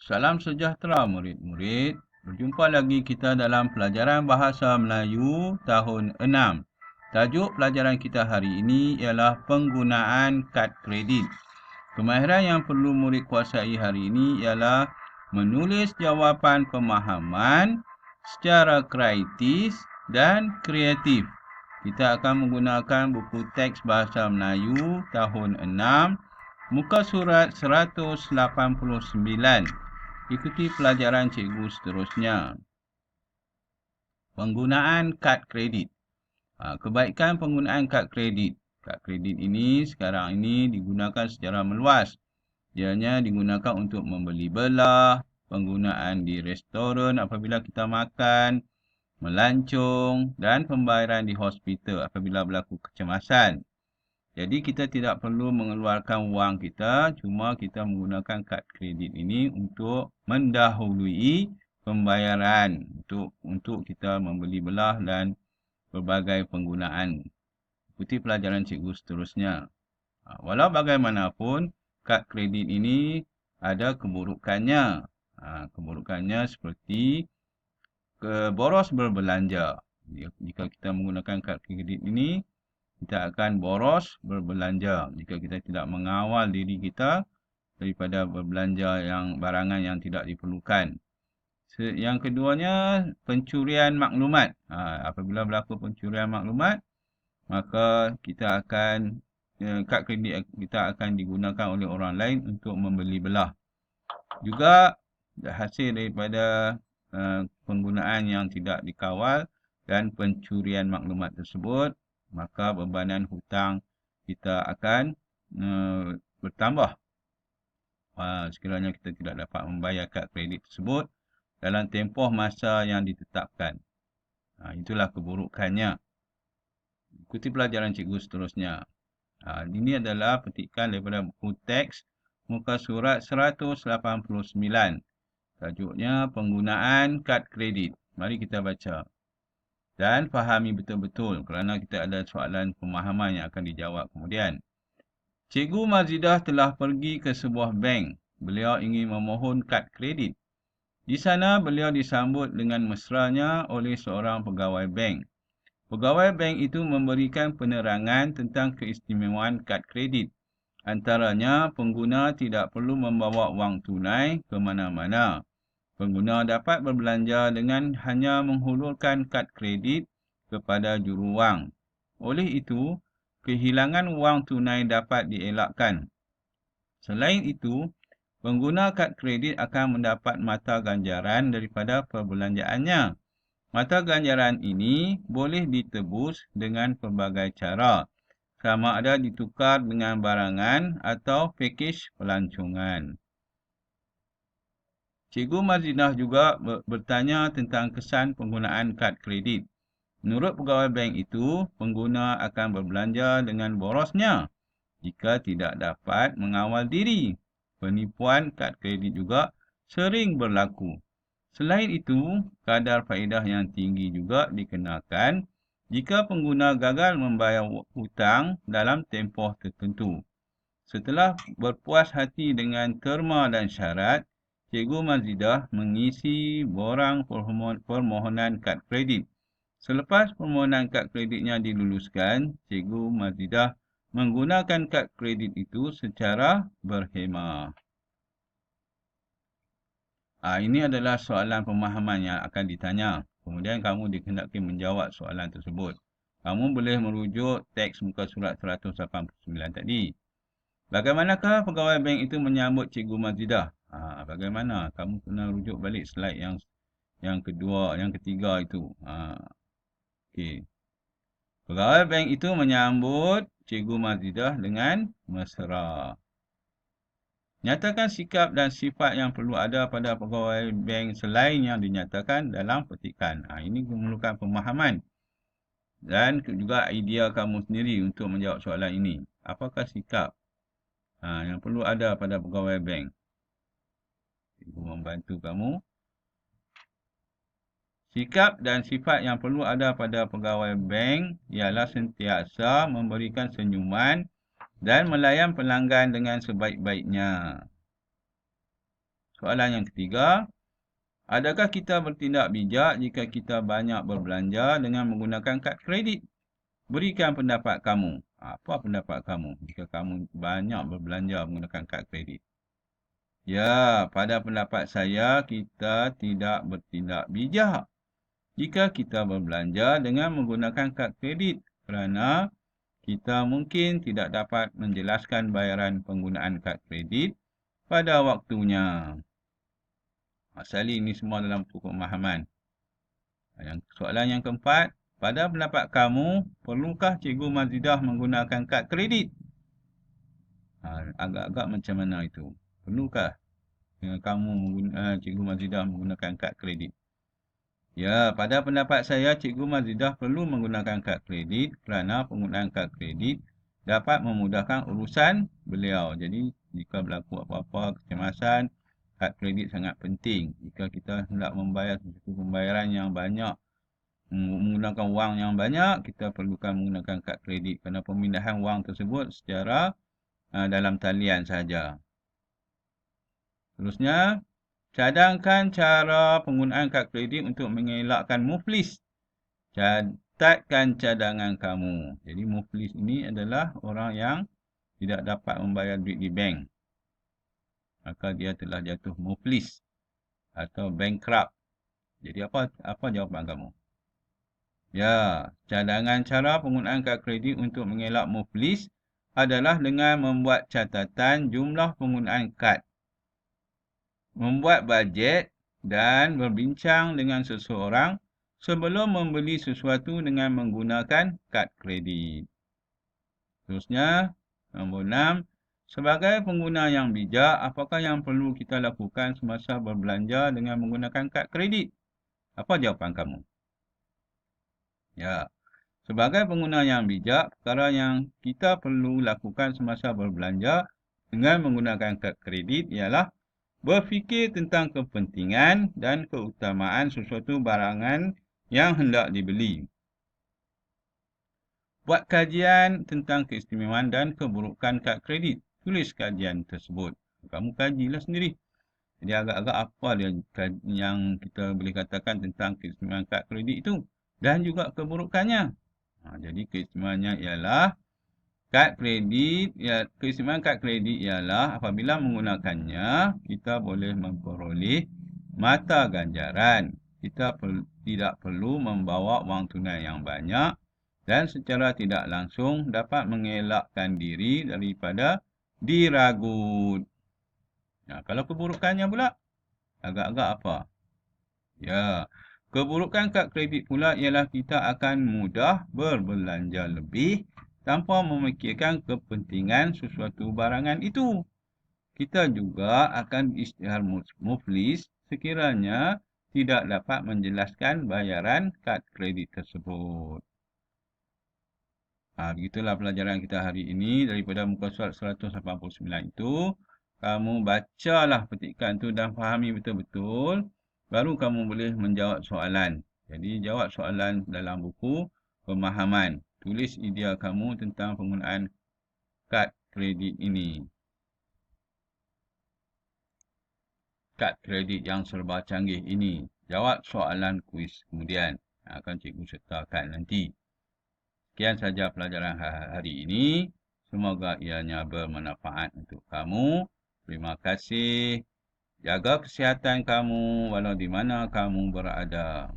Salam sejahtera murid-murid. Berjumpa lagi kita dalam pelajaran Bahasa Melayu tahun 6. Tajuk pelajaran kita hari ini ialah penggunaan kad kredit. Kemahiran yang perlu murid kuasai hari ini ialah menulis jawapan pemahaman secara kritis dan kreatif. Kita akan menggunakan buku teks Bahasa Melayu tahun 6, muka surat 189. Ikuti pelajaran cikgu seterusnya. Penggunaan kad kredit. Kebaikan penggunaan kad kredit. Kad kredit ini sekarang ini digunakan secara meluas. Ianya digunakan untuk membeli belah, penggunaan di restoran apabila kita makan, melancong dan pembayaran di hospital apabila berlaku kecemasan. Jadi kita tidak perlu mengeluarkan wang kita, cuma kita menggunakan kad kredit ini untuk mendahului pembayaran untuk kita membeli belah dan berbagai penggunaan. Ikuti pelajaran cikgu seterusnya. Walau bagaimanapun, kad kredit ini ada keburukannya. Keburukannya seperti boros berbelanja. Jika kita menggunakan kad kredit ini, kita akan boros berbelanja jika kita tidak mengawal diri kita daripada berbelanja barangan yang tidak diperlukan. Yang keduanya, pencurian maklumat. Apabila berlaku pencurian maklumat, maka kad kredit kita akan digunakan oleh orang lain untuk membeli belah. Juga hasil daripada penggunaan yang tidak dikawal dan pencurian maklumat tersebut, maka bebanan hutang kita akan bertambah. Sekiranya kita tidak dapat membayar kad kredit tersebut dalam tempoh masa yang ditetapkan. Itulah keburukannya. Ikuti pelajaran cikgu seterusnya. Ini adalah petikan daripada buku teks muka surat 189. Tajuknya penggunaan kad kredit. Mari kita baca. Dan fahami betul-betul kerana kita ada soalan pemahaman yang akan dijawab kemudian. Cikgu Mazidah telah pergi ke sebuah bank. Beliau ingin memohon kad kredit. Di sana beliau disambut dengan mesranya oleh seorang pegawai bank. Pegawai bank itu memberikan penerangan tentang keistimewaan kad kredit. Antaranya, pengguna tidak perlu membawa wang tunai ke mana-mana. Pengguna dapat berbelanja dengan hanya menghulurkan kad kredit kepada juruwang. Oleh itu, kehilangan wang tunai dapat dielakkan. Selain itu, pengguna kad kredit akan mendapat mata ganjaran daripada perbelanjaannya. Mata ganjaran ini boleh ditebus dengan pelbagai cara, sama ada ditukar dengan barangan atau pakej pelancongan. Cikgu Mazidah juga bertanya tentang kesan penggunaan kad kredit. Menurut pegawai bank itu, pengguna akan berbelanja dengan borosnya jika tidak dapat mengawal diri. Penipuan kad kredit juga sering berlaku. Selain itu, kadar faedah yang tinggi juga dikenakan jika pengguna gagal membayar hutang dalam tempoh tertentu. Setelah berpuas hati dengan terma dan syarat, Cikgu Mazidah mengisi borang permohonan kad kredit. Selepas permohonan kad kreditnya diluluskan, Cikgu Mazidah menggunakan kad kredit itu secara berhemah. Ini adalah soalan pemahaman yang akan ditanya. Kemudian kamu dikehendaki menjawab soalan tersebut. Kamu boleh merujuk teks muka surat 189 tadi. Bagaimanakah pegawai bank itu menyambut Cikgu Mazidah? Bagaimana? Kamu kena rujuk balik slide yang kedua, yang ketiga itu. Okey. Pegawai bank itu menyambut Cikgu Mazidah dengan mesra. Nyatakan sikap dan sifat yang perlu ada pada pegawai bank selain yang dinyatakan dalam petikan. Ini memerlukan pemahaman dan juga idea kamu sendiri untuk menjawab soalan ini. Apakah sikap yang perlu ada pada pegawai bank? Ibu membantu kamu. Sikap dan sifat yang perlu ada pada pegawai bank ialah sentiasa memberikan senyuman dan melayan pelanggan dengan sebaik-baiknya. Soalan yang ketiga, adakah kita bertindak bijak jika kita banyak berbelanja dengan menggunakan kad kredit? Berikan pendapat kamu. Apa pendapat kamu jika kamu banyak berbelanja menggunakan kad kredit? Ya, pada pendapat saya, kita tidak bertindak bijak jika kita berbelanja dengan menggunakan kad kredit kerana kita mungkin tidak dapat menjelaskan bayaran penggunaan kad kredit pada waktunya. Asali ini semua dalam pokok pemahaman. Soalan yang keempat, pada pendapat kamu, perlukah Cikgu Mazidah menggunakan kad kredit? Agak-agak macam mana itu? Perlukah Cikgu Mazidah menggunakan kad kredit? Ya, pada pendapat saya, Cikgu Mazidah perlu menggunakan kad kredit kerana penggunaan kad kredit dapat memudahkan urusan beliau. Jadi, jika berlaku apa-apa kecemasan, kad kredit sangat penting. Jika kita hendak membayar sesuatu pembayaran yang banyak, menggunakan wang yang banyak, kita perlukan menggunakan kad kredit kerana pemindahan wang tersebut secara dalam talian sahaja. Seterusnya, cadangkan cara penggunaan kad kredit untuk mengelakkan muflis. Catatkan cadangan kamu. Jadi muflis ini adalah orang yang tidak dapat membayar duit di bank. Maka dia telah jatuh muflis atau bankrupt. Jadi apa jawapan kamu? Ya, cadangan cara penggunaan kad kredit untuk mengelak muflis adalah dengan membuat catatan jumlah penggunaan kad, membuat bajet dan berbincang dengan seseorang sebelum membeli sesuatu dengan menggunakan kad kredit. Seterusnya, nombor 6. Sebagai pengguna yang bijak, apakah yang perlu kita lakukan semasa berbelanja dengan menggunakan kad kredit? Apa jawapan kamu? Ya, sebagai pengguna yang bijak, perkara yang kita perlu lakukan semasa berbelanja dengan menggunakan kad kredit ialah berfikir tentang kepentingan dan keutamaan sesuatu barangan yang hendak dibeli. Buat kajian tentang keistimewaan dan keburukan kad kredit. Tulis kajian tersebut. Kamu kajilah sendiri. Jadi agak-agak apa dia yang kita boleh katakan tentang keistimewaan kad kredit itu. Dan juga keburukannya. Jadi keistimewaannya ialah keistimewaan kad kredit ialah apabila menggunakannya, kita boleh memperoleh mata ganjaran. Kita tidak perlu membawa wang tunai yang banyak dan secara tidak langsung dapat mengelakkan diri daripada diragut. Kalau keburukannya pula, agak-agak apa? Ya, keburukan kad kredit pula ialah kita akan mudah berbelanja lebih tanpa memikirkan kepentingan sesuatu barangan itu. Kita juga akan isytihar muflis sekiranya tidak dapat menjelaskan bayaran kad kredit tersebut. Begitulah pelajaran kita hari ini daripada muka surat 189 itu. Kamu bacalah petikan tu dan fahami betul-betul. Baru kamu boleh menjawab soalan. Jadi jawab soalan dalam buku pemahaman. Tulis idea kamu tentang penggunaan kad kredit ini. Kad kredit yang serba canggih ini. Jawab soalan kuis kemudian. Akan cikgu sertakan nanti. Sekian saja pelajaran hari ini. Semoga ianya bermanfaat untuk kamu. Terima kasih. Jaga kesihatan kamu walau di mana kamu berada.